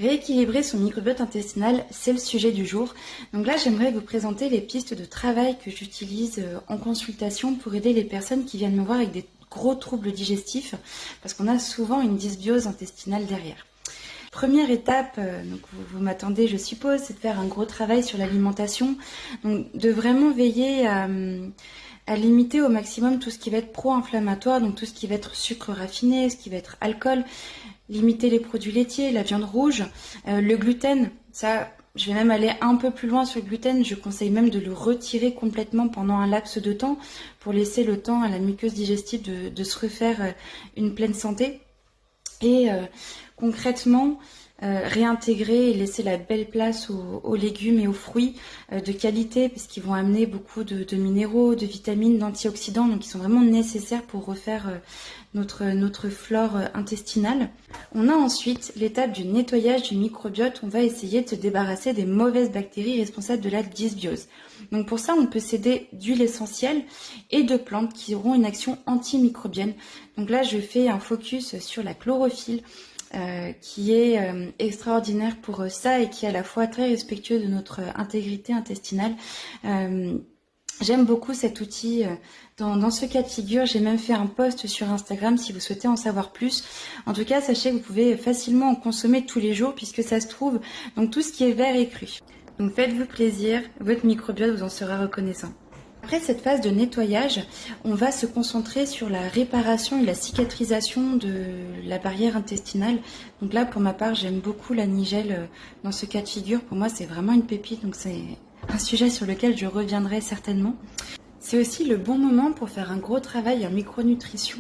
Rééquilibrer son microbiote intestinal, c'est le sujet du jour. Donc là, j'aimerais vous présenter les pistes de travail que j'utilise en consultation pour aider les personnes qui viennent me voir avec des gros troubles digestifs, parce qu'on a souvent une dysbiose intestinale derrière. Première étape, donc vous m'attendez je suppose, c'est de faire un gros travail sur l'alimentation, donc de vraiment veiller à limiter au maximum tout ce qui va être pro-inflammatoire, donc tout ce qui va être sucre raffiné, ce qui va être alcool, limiter les produits laitiers, la viande rouge, le gluten, ça je vais même aller un peu plus loin sur le gluten, je conseille même de le retirer complètement pendant un laps de temps pour laisser le temps à la muqueuse digestive de se refaire une pleine santé. Et concrètement, réintégrer et laisser la belle place aux légumes et aux fruits de qualité, puisqu'ils vont amener beaucoup de minéraux, de vitamines, d'antioxydants, donc ils sont vraiment nécessaires pour refaire notre flore intestinale. On a ensuite l'étape du nettoyage du microbiote. On va essayer de se débarrasser des mauvaises bactéries responsables de la dysbiose. Donc pour ça, on peut s'aider d'huiles essentielles et de plantes qui auront une action antimicrobienne. Donc là, je fais un focus sur la chlorophylle, qui est extraordinaire pour ça et qui est à la fois très respectueux de notre intégrité intestinale. J'aime beaucoup cet outil. Dans ce cas de figure, j'ai même fait un post sur Instagram si vous souhaitez en savoir plus. En tout cas, sachez que vous pouvez facilement en consommer tous les jours puisque ça se trouve dans tout ce qui est vert et cru. Donc faites-vous plaisir, votre microbiote vous en sera reconnaissant. Après cette phase de nettoyage, on va se concentrer sur la réparation et la cicatrisation de la barrière intestinale. Donc là, pour ma part, j'aime beaucoup la nigelle dans ce cas de figure. Pour moi, c'est vraiment une pépite, donc c'est un sujet sur lequel je reviendrai certainement. C'est aussi le bon moment pour faire un gros travail en micronutrition,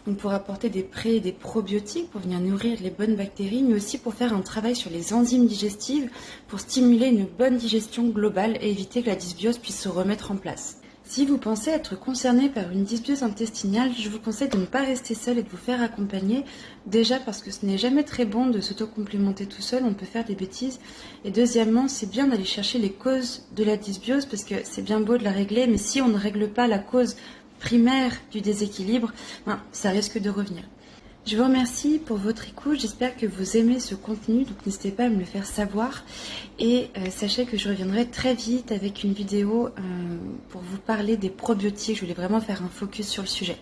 donc pour apporter des pré- et des probiotiques, pour venir nourrir les bonnes bactéries, mais aussi pour faire un travail sur les enzymes digestives, pour stimuler une bonne digestion globale et éviter que la dysbiose puisse se remettre en place. Si vous pensez être concerné par une dysbiose intestinale, je vous conseille de ne pas rester seul et de vous faire accompagner. Déjà parce que ce n'est jamais très bon de s'auto-complimenter tout seul, on peut faire des bêtises. Et deuxièmement, c'est bien d'aller chercher les causes de la dysbiose parce que c'est bien beau de la régler, mais si on ne règle pas la cause primaire du déséquilibre, ça risque de revenir. Je vous remercie pour votre écoute, j'espère que vous aimez ce contenu, donc n'hésitez pas à me le faire savoir. Et sachez que je reviendrai très vite avec une vidéo pour vous parler des probiotiques, je voulais vraiment faire un focus sur le sujet.